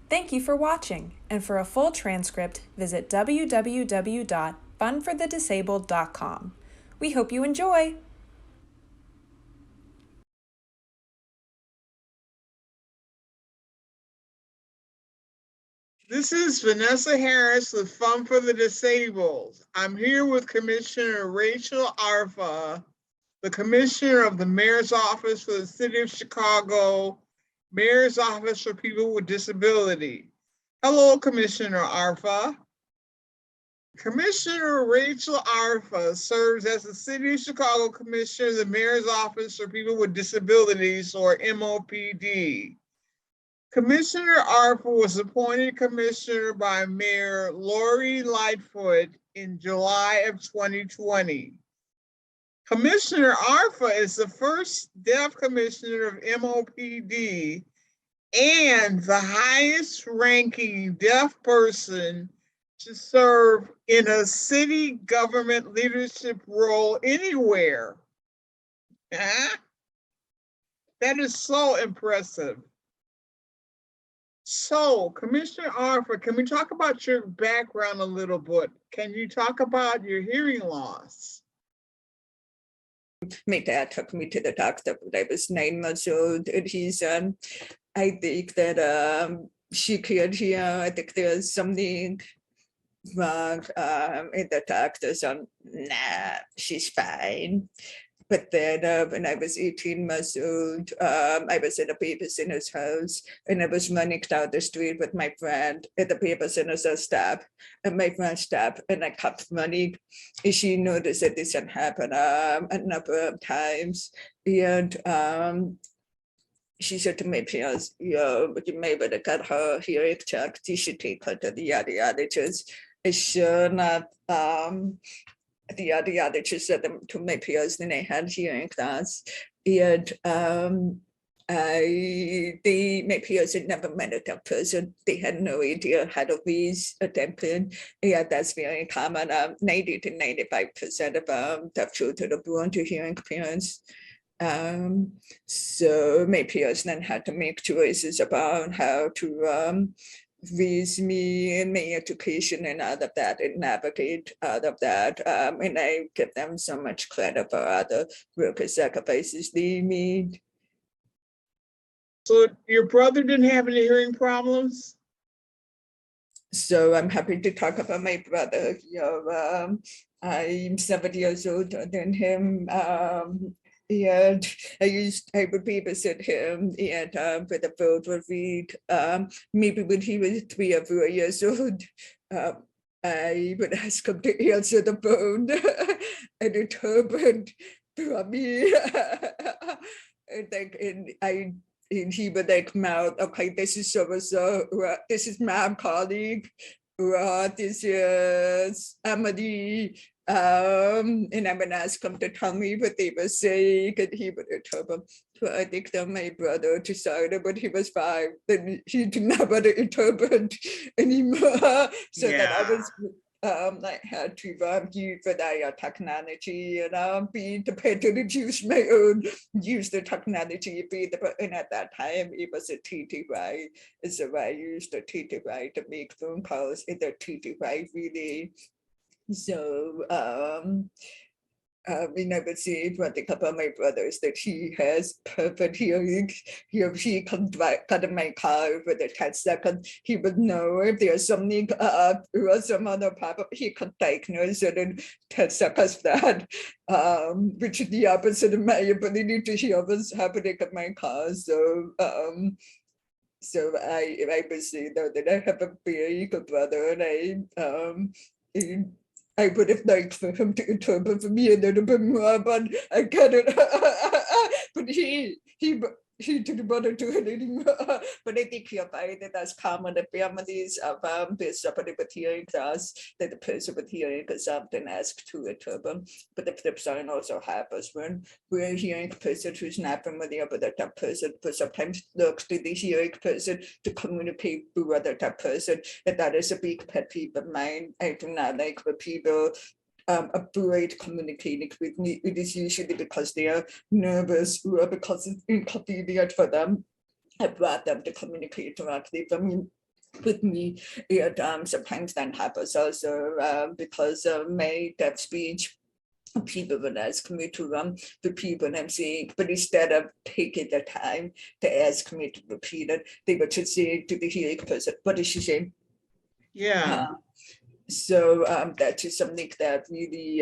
Thank you for watching, and for a full transcript, visit www.funforthedisabled.com. We hope you enjoy! This is Vanessa Harris with Fun for the Disabled. I'm here with Commissioner Rachel Arfa, the Commissioner of the Mayor's Office for the City of Chicago, Mayor's Office for People with Disability. Hello, Commissioner Arfa. Commissioner Rachel Arfa serves as the City of Chicago Commissioner of the Mayor's Office for People with Disabilities, or MOPD. Commissioner Arfa was appointed commissioner by Mayor Lori Lightfoot in July of 2020. Commissioner Arfa is the first deaf commissioner of MOPD and the highest ranking deaf person to serve in a city government leadership role anywhere. That is so impressive. So, Commissioner Arfa, can we talk about your background a little bit? Can you talk about your hearing loss? My dad took me to the doctor when I was 9 months old, and he's I think that she could hear. I think there's something wrong. And the doctor's nah, she's fine. But then when I was 18 months old, I was at a babysitter's house, and I was running down the street with my friend, and the babysitter said, stop. And my friend stopped, and I kept running. And she noticed that this had happened a number of times. And she said to my parents, you may better get her hearing checked. You should take her to the audiologist. And sure enough, the audiologist said to my peers that I had hearing loss, and my peers had never met a deaf person. They had no idea how to raise a deaf person. Yeah, that's very common. 90 to 95% of deaf children are born to hearing parents. So my peers then had to make choices about how to raise me in my education and out of that, and navigate out of that. And I give them so much credit for all the work and sacrifices they made. So your brother didn't have any hearing problems? So I'm happy to talk about my brother. I'm 7 years older than him. And I would babysit him, and with the phone would read. Maybe when he was 3 or 4 years old, I would ask him to answer the phone, and it happened for me. And he would like mouth, okay, this is so-and-so, this is my colleague, this is Emily. And I would ask him to tell me what they were saying, and he would tell them. So I think that my brother decided when he was 5 that he didn't know how to interpret anymore. So that I was I had to use for that technology, and be independent and use the technology. And at that time it was a TTY, so I used the TTY to make phone calls in the TTY relay. So I would say one thing about my brother is that he has perfect hearing. He can cut in my car within 10 seconds. He would know if there's something or some other problem. He could diagnose it in 10 seconds flat, which is the opposite of my ability to hear what's happening in my car. So I would say though that I have a very good brother, and I would have liked for him to interpret for me a little bit more, but I couldn't. But he didn't want to do it anymore. But I think you're right that that's common in families of somebody with hearing loss, that the person with hearing is often asked to interpret. But the flip side also happens when we're a hearing person who's not familiar with that person, but sometimes looks to the hearing person to communicate with that person. And that is a big pet peeve of mine. I do not like when people avoid communicating with me. It is usually because they are nervous or because it's inconvenient for them. I brought them to communicate directly. I mean, with me. It sometimes that happens also because of my deaf speech. People would ask me to repeat what I'm saying, but instead of taking the time to ask me to repeat it, they would just say to the hearing person, "What is she saying?" Yeah. So that is something that really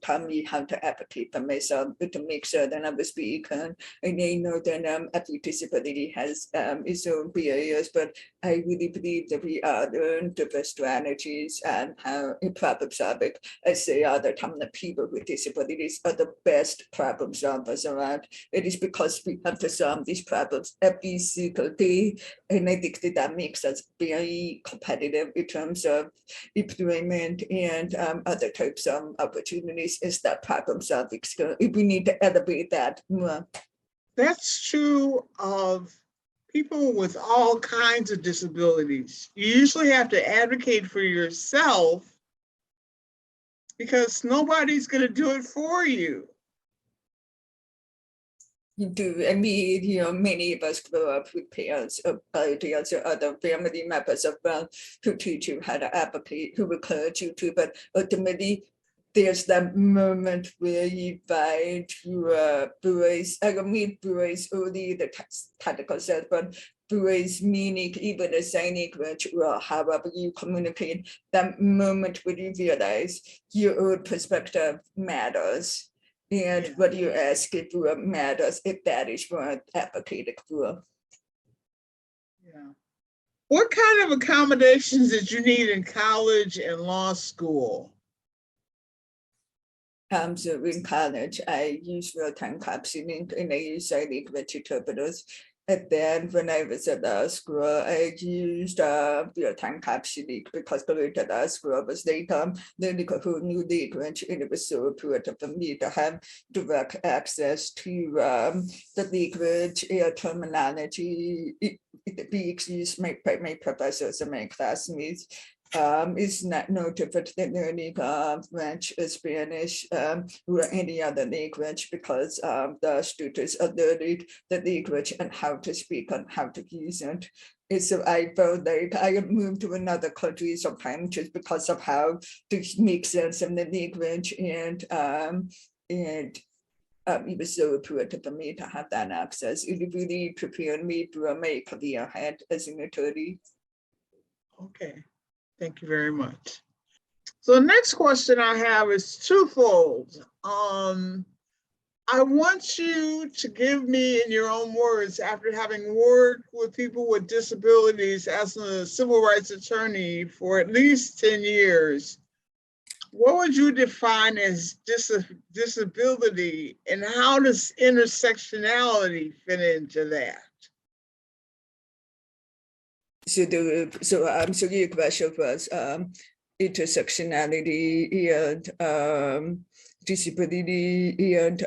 taught me how to advocate for myself, to make sure that I was speaking. And I know that every disability has its own barriers, but I really believe that we are learn different strategies and how a problem solving. I say all the time that people with disabilities are the best problem solvers around. It is because we have to solve these problems every single day. And I think that makes us very competitive in terms of employment and other types of opportunities. Is that problem solving skill? We need to elevate that more. That's true of people with all kinds of disabilities. You usually have to advocate for yourself because nobody's going to do it for you. You do. I mean, many of us grow up with parents or guardians or other family members of who teach you how to advocate, who encourage you to, but ultimately there's that moment where you find your voice. I don't mean voice only the technical sense, but voice meaning even a sign language or however you communicate, that moment when you realize your own perspective matters. And what you ask for matters, if that is what advocating for. Yeah. What kind of accommodations did you need in college and law school? So in college, I used real-time captioning and I used sign language interpreters. And then when I was at law school, I used real-time captioning because going to law school was learning a whole new language, and it was so important for me to have direct access to the language and terminology being used by my professors and my classmates. Is not no different than learning French, Spanish, or any other language, because the students are learning the language and how to speak and how to use it. And so I felt like I moved to another country sometimes just because of how to make sense of the language, and it was so important for me to have that access. It really prepared me for my career ahead as an attorney. Okay. Thank you very much. So the next question I have is twofold. I want you to give me, in your own words, after having worked with people with disabilities as a civil rights attorney for at least 10 years, what would you define as disability, and how does intersectionality fit into that? So your question was intersectionality and disability, and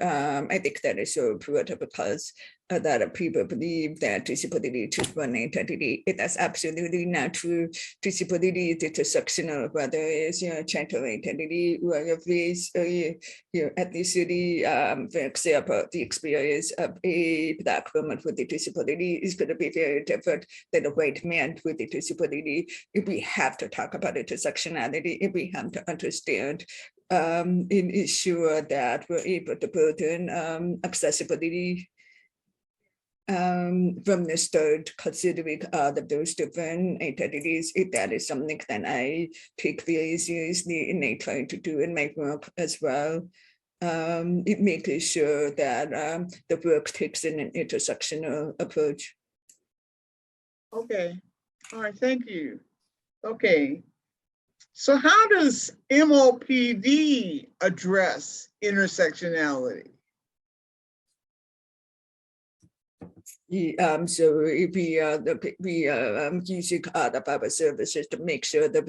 I think that is so important because a lot of people believe that disability is just one identity. That's absolutely not true. Disability is intersectional, whether it's your gender identity or your race or your ethnicity. For example, the experience of a Black woman with a disability is going to be very different than a white man with a disability. If we have to talk about intersectionality, if we have to understand and ensure that we're able to build in accessibility from the start, considering all of those different identities. That is something that I take very seriously and I try to do in my work as well. It making sure that the work takes in an intersectional approach. Okay. All right. Thank you. Okay. So how does MOPD address intersectionality? So we using all of our services to make sure that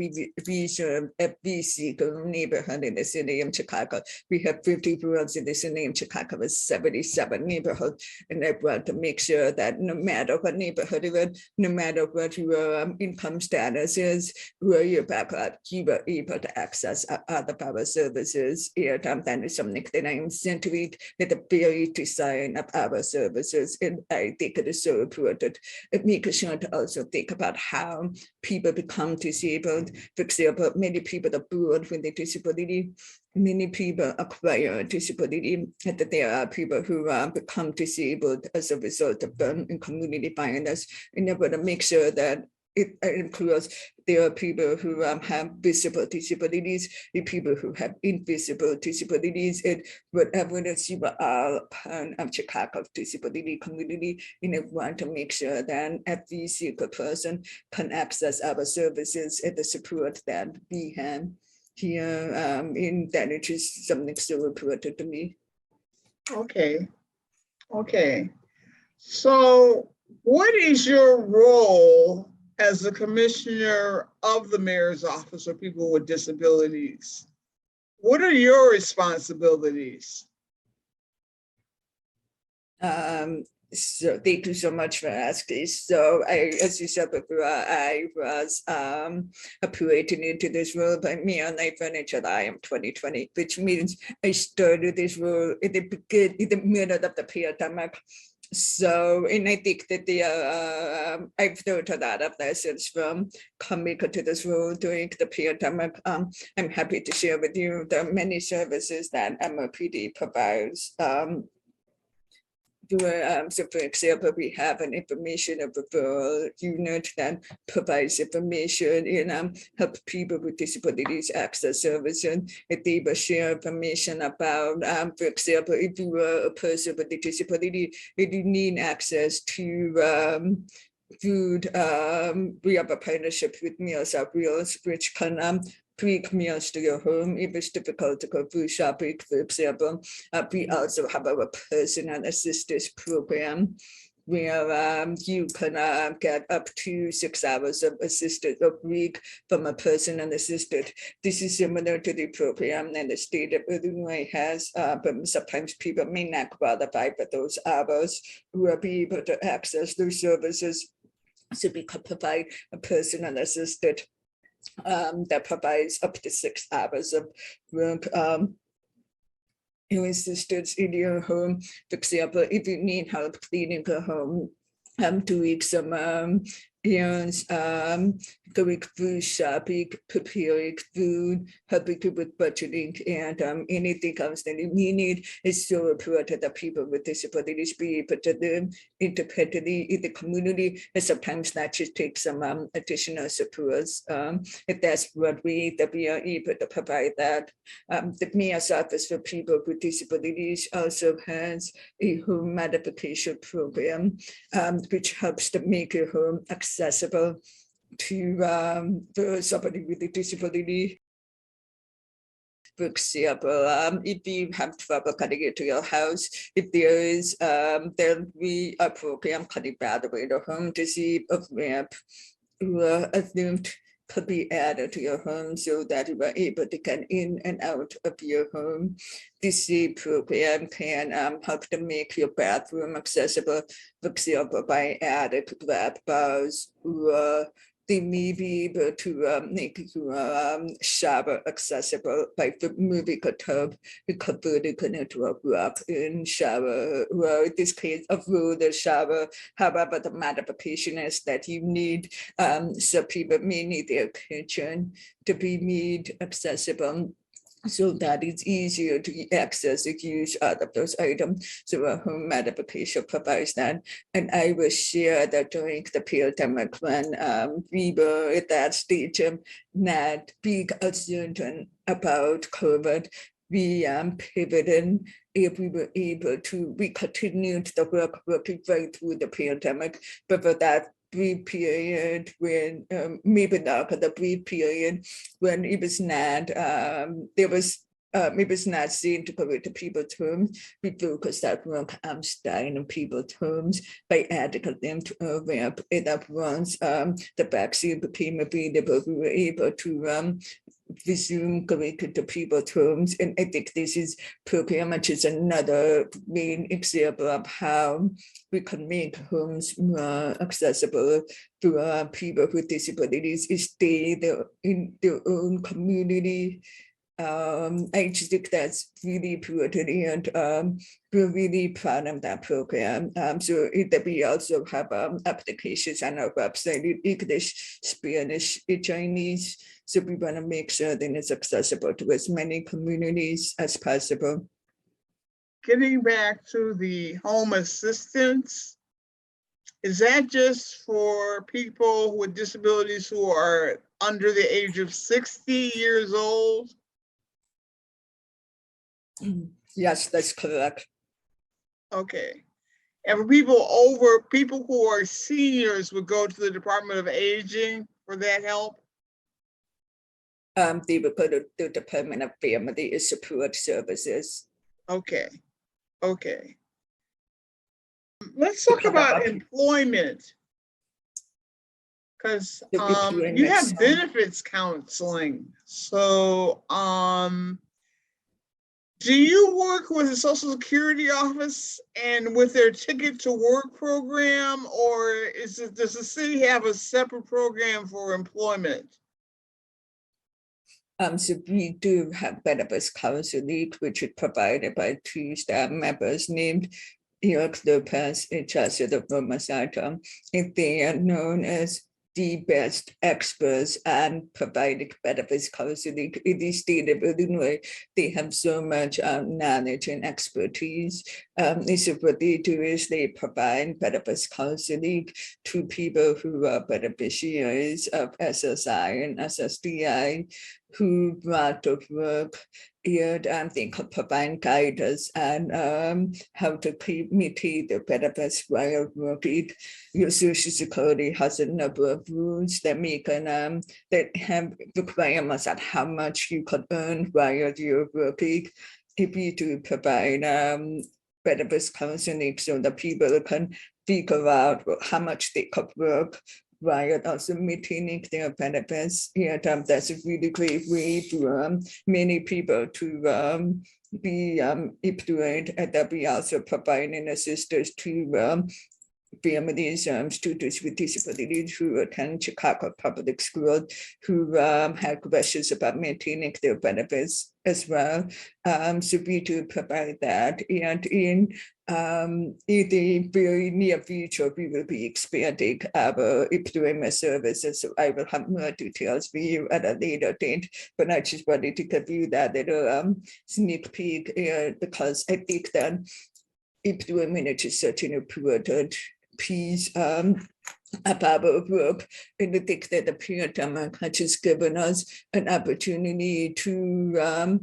we serve every single neighborhood in the city of Chicago. We have 50 boroughs in the city of Chicago with 77 neighborhoods, and I want to make sure that no matter what neighborhood you're in, no matter what your income status is, where your background, you are able to access all of our services. And that is something that I am centering with the very design of our services, and I I think it is so important. Making sure to also think about how people become disabled. For example, many people are born with a disability. Many people acquire disability, and that there are people who become disabled as a result of community violence. And I want to make sure that it includes there are people who have visible disabilities, the people who have invisible disabilities, and whatever it is you are part of Chicago disability community, and I want to make sure that every single person can access our services and the support that we have here in that it is something so important to me. Okay. Okay. So what is your role as the commissioner of the mayor's office for people with disabilities? What are your responsibilities? So thank you so much for asking. So as you said before, I was appointed into this role by me on July of 2020, which means I started this role in the middle of the pandemic. So, and I think that I've learned a lot of lessons from coming to this role during the pandemic. I'm happy to share with you the many services that MOPD provides. So for example, we have an information referral unit that provides information and help people with disabilities access services. If they will share information about, for example, if you are a person with a disability, if you need access to food, we have a partnership with Meals at Wheels, which can bring meals to your home if it's difficult to go food shopping, for example. We also have our personal assistance program where you can get up to 6 hours of assistance a week from a personal assistant. This is similar to the program that the state of Illinois has, but sometimes people may not qualify for those hours who will be able to access those services. So we can provide a personal assistant that provides up to 6 hours of work. Assistance in your home. For example, if you need help cleaning a home, doing some errands, going food shopping, preparing food, helping you with budgeting, and anything else that you need. It's so important that people with disabilities be able to live independently in the community, and sometimes that just takes some additional supports. If that's what we are able to provide that. The Mayor's Office for People with Disabilities also has a home modification program, which helps to make your home accessible to for somebody with a disability. For example, if you have trouble getting into your house, if there is, then we a program called Evaluate a Home to see if ramp could be added to your home so that you are able to get in and out of your home. This program can help to make your bathroom accessible, for example, by adding grab bars, or they may be able to make your shower accessible by moving a tub, converting it into a walk-in shower, or in this case, a roller shower. However, the modification is that you need, so people may need their kitchen to be made accessible, so that it's easier to access the use out of those items. So a home modification provides that. And I will share that during the pandemic when we were at that stage of not being uncertain about COVID, we pivoted. If we were able to, we continued the work working right through the pandemic, but for that brief period when maybe not the brief period when it was not there was it was not seen to go into people's homes. We focused that work on staying in people's homes by adding them to a ramp. And that once the vaccine became available, we were able to resume going to people's homes. And I think this is program, which is another main example of how we can make homes more accessible to people with disabilities, stay in their own community, I just think that's really important, and we're really proud of that program. So we also have applications on our website in English, Spanish, and Chinese. So we want to make sure that it's accessible to as many communities as possible. Getting back to the home assistance, is that just for people with disabilities who are under the age of 60 years old? Yes, that's correct. Okay. And for people who are seniors would go to the Department of Aging for that help? They would go to the Department of Family Support Services. Okay. Okay. Let's talk about employment. Because you have benefits counseling. So do you work with the Social Security office and with their ticket to work program, or does the city have a separate program for employment? So we do have benefits counseling, which is provided by 2 staff members named Eric Lopez and Chelsea the Romasata. And they are known as the best experts and providing benefits counseling in the state of Illinois. They have so much knowledge and expertise. So what they do is they provide benefits counseling to people who are beneficiaries of SSI and SSDI, who brought to work, and they could provide guidance and how to mitigate the benefits while working. Your Social Security has a number of rules that make that have requirements on how much you could earn while you're working. If you do provide benefits counseling so that people can figure out how much they could work while also maintaining their benefits. And that's a really great way for many people to be employed. And that we also providing assistance to families, students with disabilities who attend Chicago Public School, who have questions about maintaining their benefits as well. So we do provide that. And in the very near future, we will be expanding our employment services. So I will have more details for you at a later date, but I just wanted to give you that little sneak peek because I think that employment is such an important piece about our work, and I think that the pandemic has just given us an opportunity to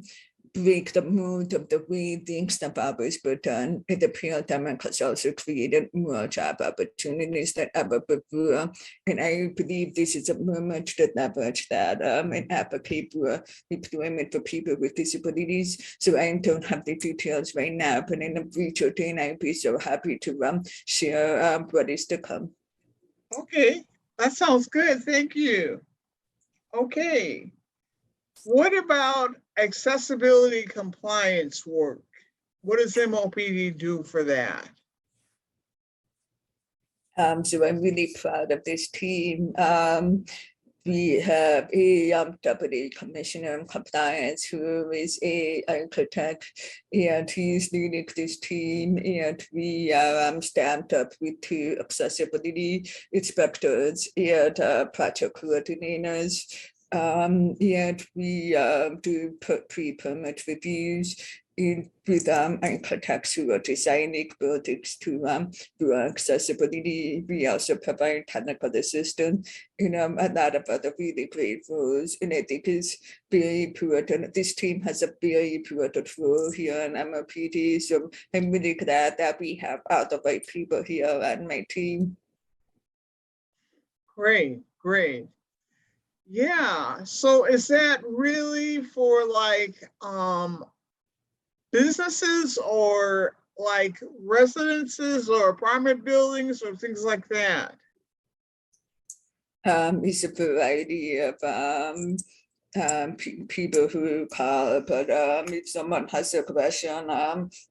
break the mood of the way things have always been done. And the pandemic has also created more job opportunities than ever before. And I believe this is a moment to leverage that and advocate for employment for people with disabilities. So I don't have the details right now, but in the future, then I'd be so happy to share what is to come. Okay, that sounds good. Thank you. Okay. What about accessibility compliance work? What does MOPD do for that? So I'm really proud of this team. We have a Deputy Commissioner in Compliance who is an architect, and he's leading this team. And we are stamped up with 2 accessibility inspectors and project coordinators. And we do pre-permit reviews with architects who are designing buildings to do accessibility. We also provide technical assistance, a lot of other really great roles. And I think it's very important. This team has a very important role here in MOPD. So I'm really glad that we have all the right people here on my team. Great, great. Yeah, so is that really for like businesses or like residences or apartment buildings or things like that? It's a variety of people who call, but if someone has a question,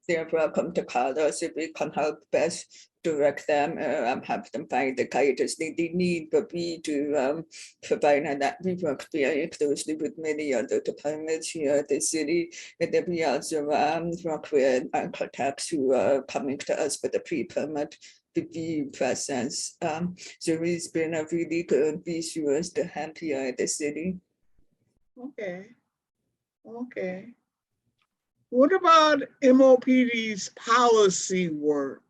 they're welcome to call us if we can help best direct them, help them find the guidance they need, but we do provide, and that we work very closely with many other departments here at the city, and then we also work with architects who are coming to us for the pre-permit review process. So it's been a really good resource to have here at the city. Okay. Okay. What about MOPD's policy work?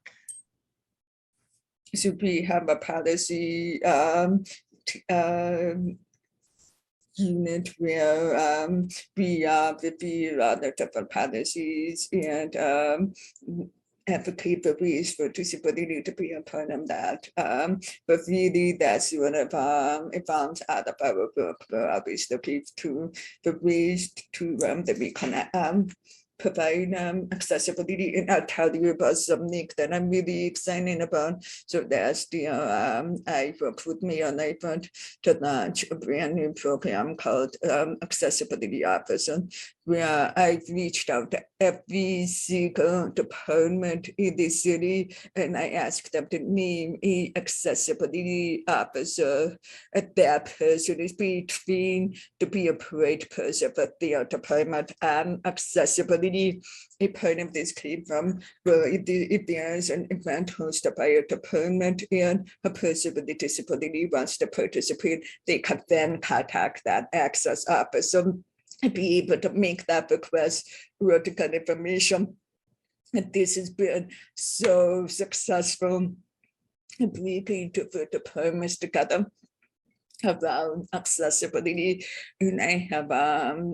So we have a policy unit where we review other different policies and advocate for ways for disability to be a part of that. But really that's one of it comes out of our work. We're always looking to the ways to that we can provide accessibility, and I'll tell you about something that I'm really excited about. So that's the I worked with me and I want to launch a brand new program called Accessibility Officer, where I've reached out to every single department in the city and I asked them to name an accessibility officer. That person is between to be a great person for their department and accessibility. A part of this came from if there's an event hosted by a department and a person with a disability wants to participate, they can then contact that access officer and be able to make that request or to get information. And this has been so successful. Bringing different departments together around accessibility, and I have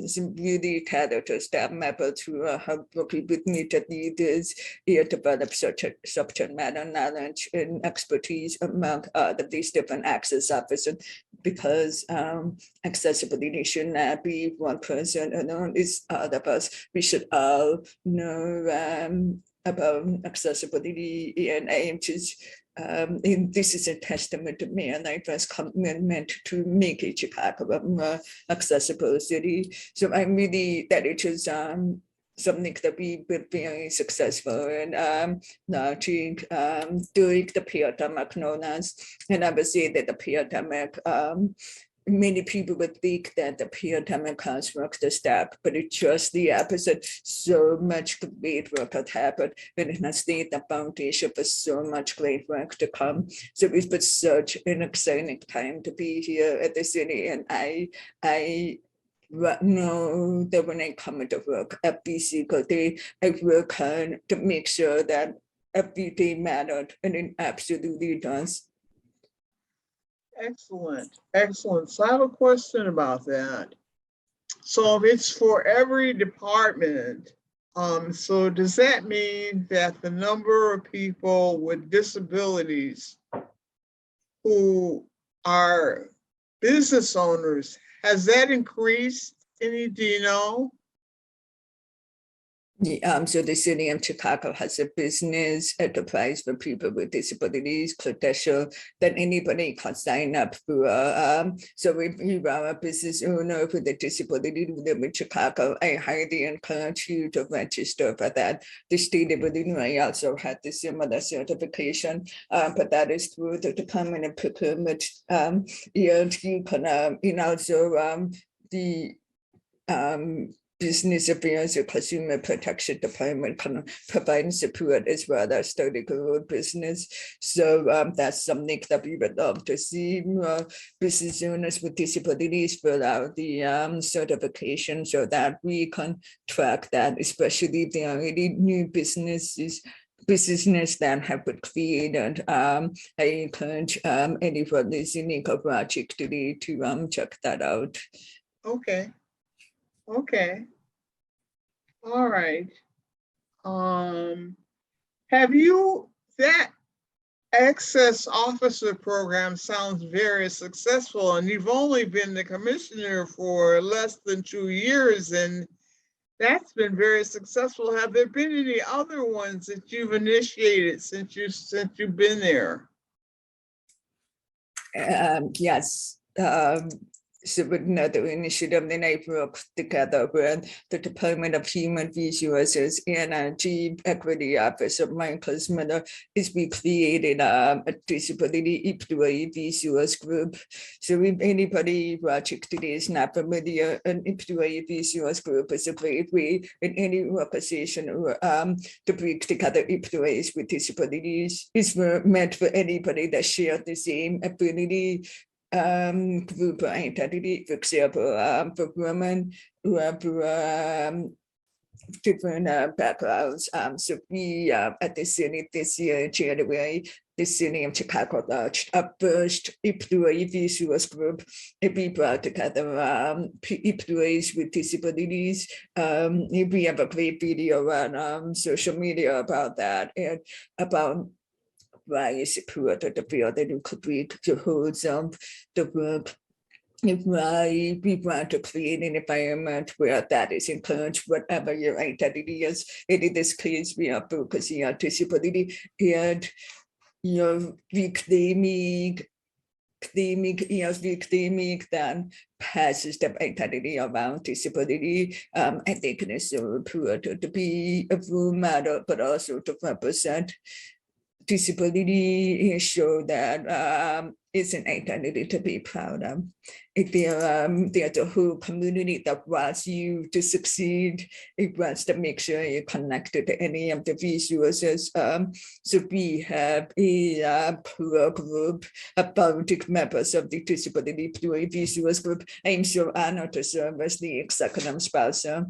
some really talented staff members who have working with me to lead this and develop such a subject matter knowledge and expertise among these different access officers, because accessibility should not be one person alone, it's all of us. We should all know about accessibility, and I am just and this is a testament to me and I's commitment to make Chicago a more accessible city. So I'm really that it is something that we've been very successful in launching during the pandemic known as, and I would say that the pandemic many people would think that the pandemic has worked the step, but it's just the opposite. So much great work has happened, and it has laid the foundation for so much great work to come. So it's been such an exciting time to be here at the city, and I know that when I come into work every single day, I work hard to make sure that every day mattered, and it absolutely does. Excellent, excellent. So I have a question about that. So if it's for every department, so does that mean that the number of people with disabilities who are business owners, has that increased any, do you know? So the city of Chicago has a business enterprise for people with disabilities credential that anybody can sign up for. So if you are a business owner with a disability who live in Chicago, I highly encourage you to register for that. The state of Illinois also had the similar certification, but that is through the Department of Procurement. And you can, and also the Business Affairs or Consumer Protection Department can provide support as well as starting your own business. So that's something that we would love to see more business owners with disabilities fill out the certification so that we can track that, especially if there are any new businesses that have been created. I encourage anyone listening to Project today to check that out. Okay. Okay. All right. Have you, that access officer program sounds very successful, and you've only been the commissioner for less than 2 years, and that's been very successful. Have there been any other ones that you've initiated since you've been there? Yes. So another initiative that I worked together with the Department of Human Resources and Chief Equity Officer Michael Miller is we created a disability employee resource group. So if anybody watching today is not familiar, an employee resource group is a great way in any organization to bring together employees with disabilities. It's meant for anybody that shares the same ability group identity, for example, for women who have different backgrounds. So we at the city this year, January, the city of Chicago launched a first employee resource group. We brought together employees with disabilities. We have a great video on social media about that and about why is supported the field that could be to hold the work. Why we want to create an environment where that is encouraged, whatever your identity is. And in this case, we are focusing on disability and your reclaiming then passes the identity around disability. I think it is so important to be a role model, but also to represent disability, show that it's an identity to be proud of. There's a whole community that wants you to succeed. It wants to make sure you're connected to any of the resources. So we have a group about members of the Disability Employee Resource Group. I'm so honored to serve as the executive sponsor.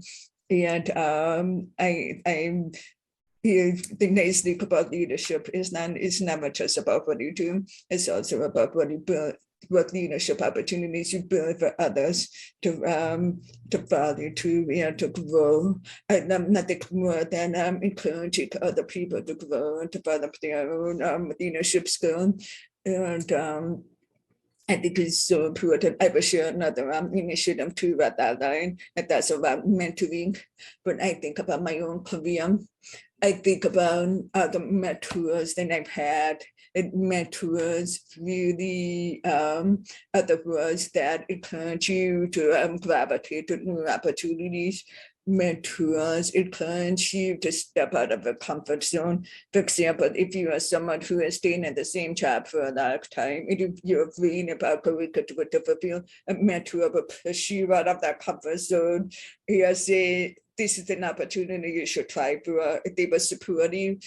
And I'm the nice thing about leadership is it's never just about what you do. It's also about what you build, what leadership opportunities you build for others to value, to grow. And nothing more than encouraging other people to grow and develop their own leadership skill. And I think it's so important. I will share another initiative too at that line, and that's about mentoring. But I think about my own career. I think about other mentors that I've had, and mentors really other words that encourage you to gravitate to new opportunities. Mentors encourage you to step out of a comfort zone. For example, if you are someone who has stayed in the same job for a long time, and if you're reading about going to a different field, a mentor will push you out of that comfort zone. He'll say, this is an opportunity you should try for. They will support you.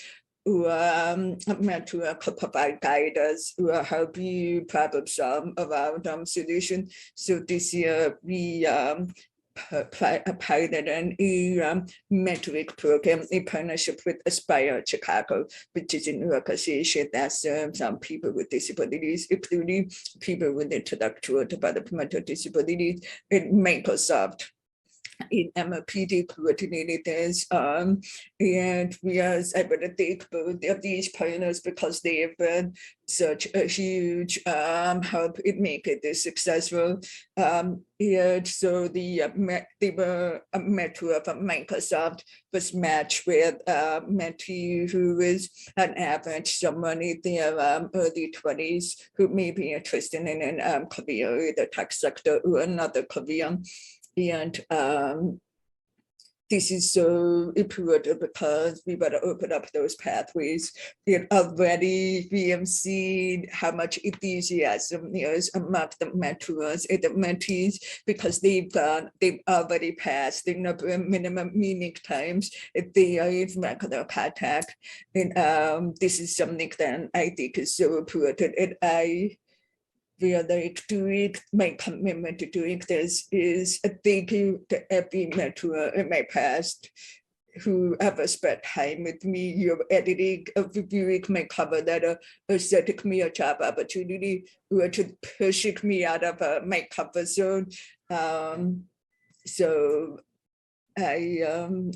A mentor could provide guidance or help you problem solve around solution. So this year we piloted a mentoring program in partnership with Aspire Chicago, which is an organization that serves people with disabilities, including people with intellectual developmental disabilities, and Microsoft in MOPD coordinated this, and we are able to thank both of these partners because they have been such a huge help in making this successful. And so they were a mentor from Microsoft was matched with a mentee who is an average someone in their early 20s who may be interested in a career in the tech sector or another career. And this is so important because we want to open up those pathways. And already we have seen how much enthusiasm there is among the mentors and the mentees because they've already passed the number of minimum meeting times if they are in regular contact. And this is something that I think is so important. And I like doing my commitment to doing this is a thank you to every mentor in my past who ever spent time with me. You're editing or reviewing my cover letter or setting me a job opportunity or to pushing me out of my comfort zone. So I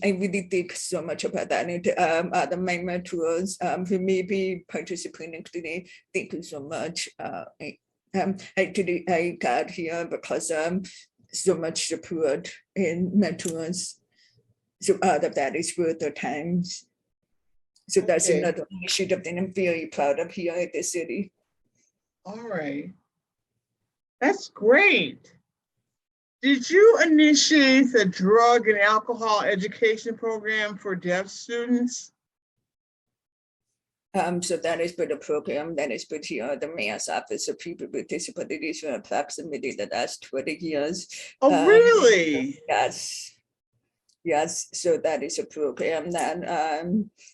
really think so much about that. And other my mentors who may be participating today, thank you so much. I got here because so much support in mentors. So out of that is worth their times. So that's another initiative that I'm very proud of here at the city. All right. That's great. Did you initiate the drug and alcohol education program for deaf students? So that is with the program that is with the Mayor's Office of People with Disabilities for approximately the last 20 years. Oh, really? Yes, so that is a program that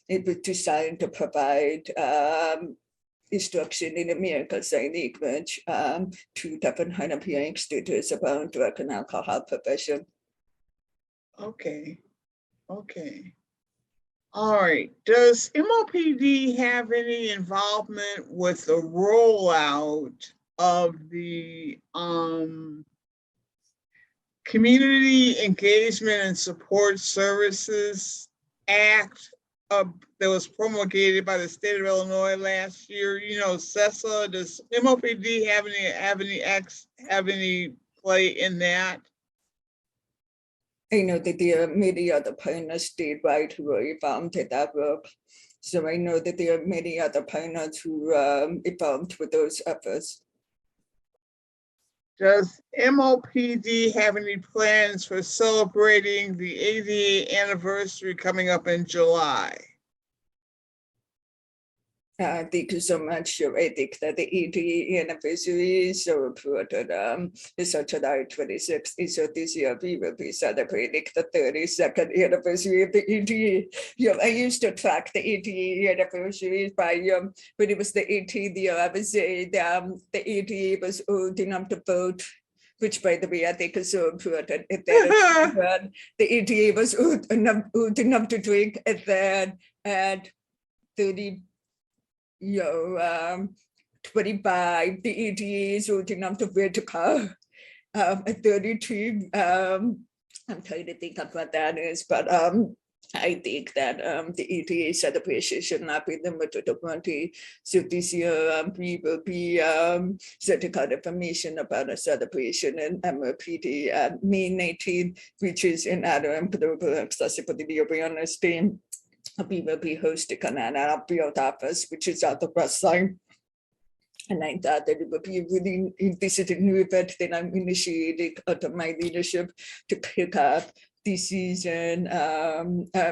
it was designed to provide instruction in American Sign Language to deaf and hard of hearing students about drug and alcohol prevention. Okay. Okay. All right. Does MOPD have any involvement with the rollout of the Community Engagement and Support Services Act that was promulgated by the state of Illinois last year? You know, CESA. Does MOPD have any play in that? I know that there are many other partners statewide who are involved in that work. So I know that there are many other partners who are involved with those efforts. Does MOPD have any plans for celebrating the 80th anniversary coming up in July? Thank you so much. I think that the 80th anniversary is so important. It's on July 26th. So this year we will be celebrating the 32nd anniversary of the 80th. I used to track the 80th anniversary by when it was the 18th year. I would say the 80th was old enough to vote, which, by the way, I think is so important. And then the 80th was old enough to drink, and then at 30. 25, the 80 is old enough to wear to car. At 32, I'm trying to think of what that is, but I think that the 80 celebration should not be limited to 20. So this year we will be setting out information about a celebration in MOPD at May 19th, which is in Adam Global Accessibility Awareness Day. We will be hosting an field office, which is at the west side. And I thought that it would be really, this is a new event that I'm initiating under my leadership to pick up this season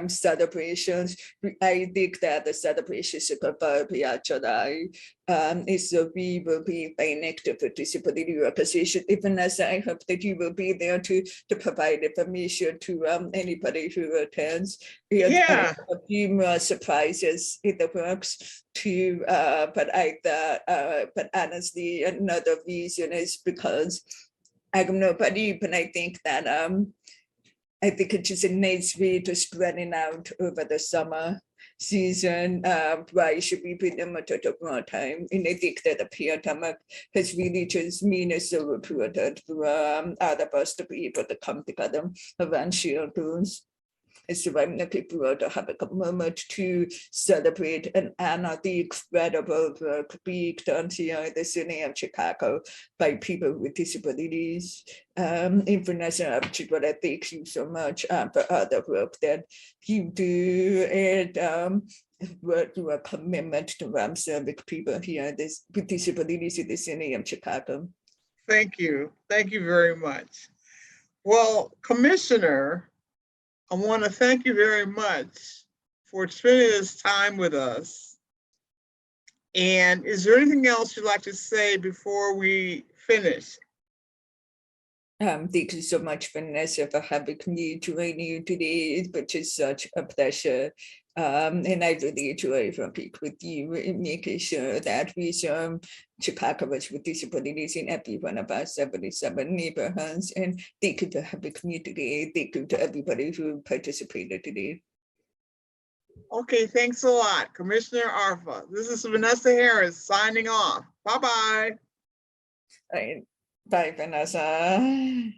celebrations. I think that the celebrations will be at July. So we will be an active disability organization. Even as I hope that you will be there to provide information to anybody who attends. Yeah. A few more surprises in the works too, but honestly, another reason is because I'm nobody, but I think that I think it's just a nice way to spreading out over the summer season. Why should we be limited of more time? And I think that the pandemic has really just made it so important for all of us to be able to come together around shared goals. So I'm looking forward to having a moment to celebrate and honor the incredible work being done here in the city of Chicago by people with disabilities. And Vanessa, I thank you so much for all the work that you do and what your commitment to serving people here with disabilities in the city of Chicago. Thank you. Thank you very much. Well, Commissioner, I want to thank you very much for spending this time with us. And is there anything else you'd like to say before we finish? Thank you so much, Vanessa, for having me join you today. It's been just such a pleasure. And I really enjoy working with you and making sure that we serve Chicagoans with disabilities in every one of our 77 neighborhoods. And thank you for having me today. Thank you to everybody who participated today. Okay, thanks a lot, Commissioner Arfa. This is Vanessa Harris signing off. Bye-bye. Bye, Vanessa.